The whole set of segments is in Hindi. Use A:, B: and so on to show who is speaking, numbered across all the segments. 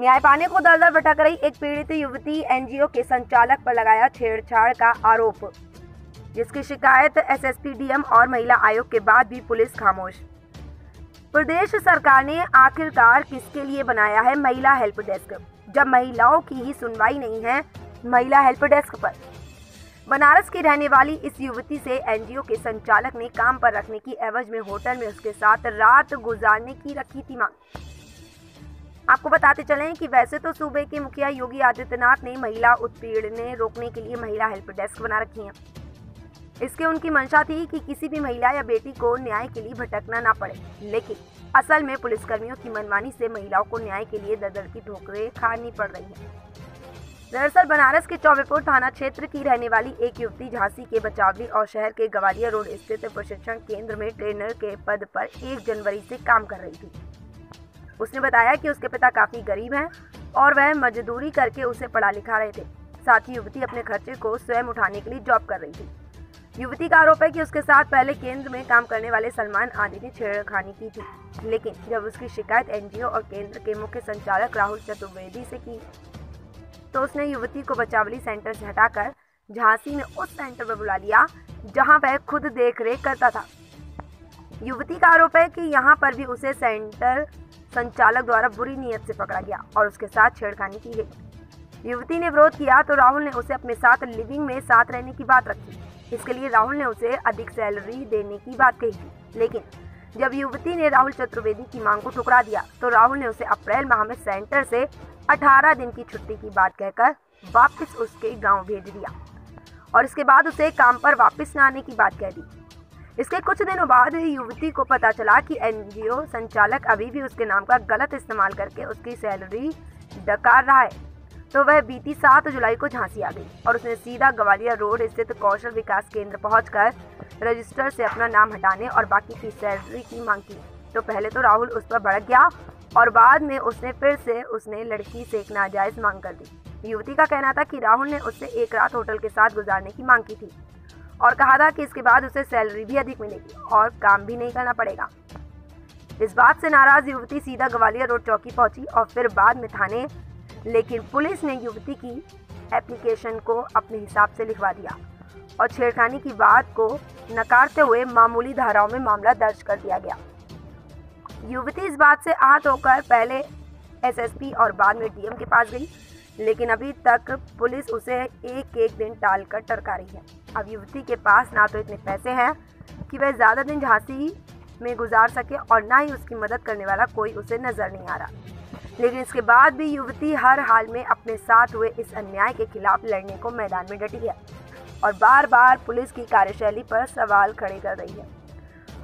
A: न्याय पाने को दर-दर भटक रही एक पीड़ित युवती एनजीओ के संचालक पर लगाया छेड़छाड़ का आरोप, जिसकी शिकायत एसएसपी डीएम और महिला आयोग के बाद भी पुलिस खामोश। प्रदेश सरकार ने आखिरकार किसके लिए बनाया है महिला हेल्प डेस्क, जब महिलाओं की ही सुनवाई नहीं है महिला हेल्प डेस्क पर। बनारस की रहने वाली इस युवती से एनजीओ के संचालक ने काम पर रखने की एवज में होटल में उसके साथ रात गुजारने की रखी थी मांग। आपको बताते चलें कि वैसे तो सूबे के मुखिया योगी आदित्यनाथ ने महिला उत्पीड़न रोकने के लिए महिला हेल्प डेस्क बना रखी है। इसके उनकी मंशा थी कि किसी भी महिला या बेटी को न्याय के लिए भटकना ना पड़े, लेकिन असल में पुलिसकर्मियों की मनमानी से महिलाओं को न्याय के लिए दर-दर की ठोकरें खानी पड़ रही हैं। दरअसल बनारस के चौबेपुर थाना क्षेत्र की रहने वाली एक युवती झांसी के बचावली और शहर के गवालिया रोड स्थित प्रशिक्षण केंद्र में ट्रेनर के पद पर 1 जनवरी से काम कर रही थी। उसने बताया कि उसके पिता काफी गरीब हैं और वह मजदूरी करके उसे पढ़ा लिखा रहे थे। साथ ही युवती अपने खर्चे को स्वयं उठाने के लिए जॉब कर रही थी। युवती का आरोप है कि उसके साथ पहले केंद्र में काम करने वाले सलमान आदि ने छेड़खानी की थी, लेकिन जब उसकी शिकायत एनजीओ और केंद्र के मुख्य संचालक राहुल चतुर्वेदी से की तो उसने युवती को बचावली सेंटर से हटाकर झांसी में उस सेंटर पर बुला लिया जहां वह खुद देखरेख करता था। युवती का आरोप है कि यहां पर भी उसे सेंटर संचालक द्वारा बुरी नीयत से पकड़ा गया और उसके साथ छेड़खानी की गई। युवती ने विरोध किया तो राहुल ने उसे अपने साथ लिविंग में साथ रहने की बात रखी। इसके लिए राहुल ने उसे अधिक सैलरी देने की बात कही थी, लेकिन जब युवती ने राहुल चतुर्वेदी की मांग को ठुकरा दिया तो राहुल ने उसे अप्रैल माह में सेंटर से 18 दिन की छुट्टी की बात कहकर वापस उसके गांव भेज दिया और इसके बाद उसे काम पर वापस न आने की बात कह दी। इसके कुछ दिनों बाद युवती को पता चला कि एनजीओ संचालक अभी भी उसके नाम का गलत इस्तेमाल करके उसकी सैलरी डकार रहा है, तो वह बीती 7 जुलाई को झांसी आ गई और उसने सीधा गवालिया रोड स्थित कौशल विकास केंद्र पहुंचकर रजिस्टर से अपना नाम हटाने और बाकी की सैलरी की मांग की। तो पहले तो राहुल उस पर भड़क गया और बाद में उसने फिर से उसने लड़की से एक नाजायज मांग कर दी। युवती का कहना था कि राहुल ने उससे एक रात होटल के साथ गुजारने की मांग की थी और कहा था कि इसके बाद उसे सैलरी भी अधिक मिलेगी और काम भी नहीं करना पड़ेगा। इस बात से नाराज युवती सीधा ग्वालियर रोड चौकी पहुंची और फिर बाद में थाने, लेकिन पुलिस ने युवती की एप्लीकेशन को अपने हिसाब से लिखवा दिया और छेड़खानी की बात को नकारते हुए मामूली धाराओं में मामला दर्ज कर दिया गया। युवती इस बात से आहत होकर पहले एसएसपी और बाद में डीएम के पास गई, लेकिन अभी तक पुलिस उसे एक दिन टालकर टरका रही है। अब युवती के पास ना तो इतने पैसे हैं कि वह ज़्यादा दिन झांसी में गुजार सके और ना ही उसकी मदद करने वाला कोई उसे नज़र नहीं आ रहा। लेकिन इसके बाद भी युवती हर हाल में अपने साथ हुए इस अन्याय के खिलाफ लड़ने को मैदान में डटी है और बार बार पुलिस की कार्यशैली पर सवाल खड़े कर रही है।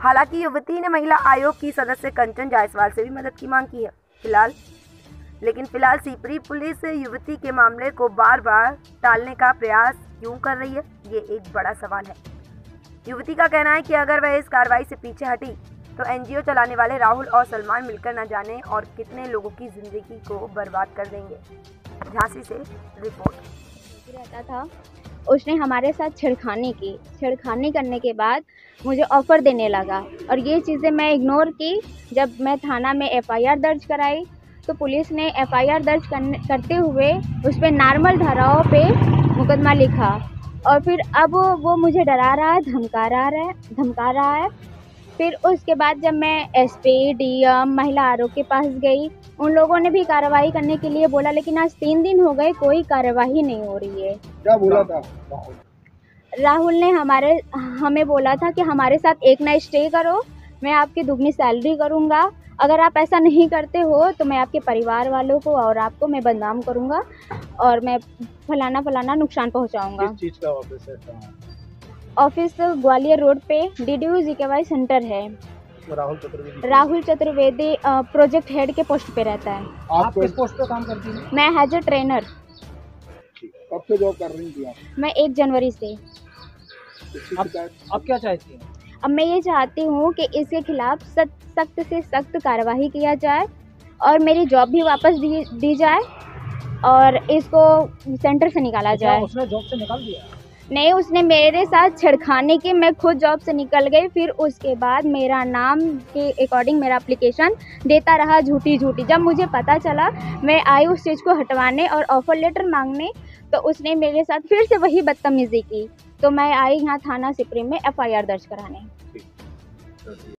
A: हालांकि युवती ने महिला आयोग की सदस्य कंचन जायसवाल से भी मदद की मांग की है फिलहाल सीपरी पुलिस युवती के मामले को बार बार टालने का प्रयास क्यों कर रही है, ये एक बड़ा सवाल है। युवती का कहना है कि अगर वह इस कार्रवाई से पीछे हटी तो एनजीओ चलाने वाले राहुल और सलमान मिलकर न जाने और कितने लोगों की जिंदगी को बर्बाद कर देंगे। झांसी से रिपोर्ट।
B: रहता था, उसने हमारे साथ छेड़खानी करने के बाद मुझे ऑफ़र देने लगा और ये चीज़ें मैं इग्नोर की। जब मैं थाना में एफआईआर दर्ज कराई तो पुलिस ने एफआईआर दर्ज करते हुए उस पर नॉर्मल धाराओं पे मुकदमा लिखा और फिर अब वो मुझे डरा रहा है, धमका रहा है। फिर उसके बाद जब मैं एसपी, डीएम, महिला आयोग के पास गई, उन लोगों ने भी कार्रवाई करने के लिए बोला, लेकिन आज 3 दिन हो गए कोई कार्रवाई नहीं हो रही है।
C: क्या बोला था
B: राहुल ने हमें बोला था कि हमारे साथ एक नाइट स्टे करो, मैं आपकी दुगनी सैलरी करूँगा, अगर आप ऐसा नहीं करते हो तो मैं आपके परिवार वालों को और आपको मैं बदनाम करूँगा और मैं फलाना नुकसान पहुँचाऊँगा।
C: किस चीज़ का ऑफिस है?
B: ऑफिस ग्वालियर रोड पे DDU GKY सेंटर है। राहुल चतुर्वेदी प्रोजेक्ट हेड के पोस्ट पे रहता है।
C: आप किस पोस्ट पे काम करती हैं?
B: मैं एज ए ट्रेनर।
C: कब से जॉब कर रही थी आप?
B: मैं 1 जनवरी से।
C: आप क्या चाहती हैं?
B: अब मैं ये चाहती हूँ कि इसके खिलाफ सख्त से सख्त कार्रवाई किया जाए और मेरी जॉब भी वापस दी जाए और इसको सेंटर से निकाला जाए।
C: उसने जॉब से निकाल दिया?
B: नहीं, उसने मेरे साथ छेड़खानी की, मैं खुद जॉब से निकल गई। फिर उसके बाद मेरा नाम के अकॉर्डिंग मेरा एप्लीकेशन देता रहा झूठी। जब मुझे पता चला, मैं आई उस चीज़ को हटवाने और ऑफ़र लेटर मांगने, तो उसने मेरे साथ फिर से वही बदतमीज़ी की। तो मैं आई यहाँ थाना सिपरी में FIR दर्ज कराने।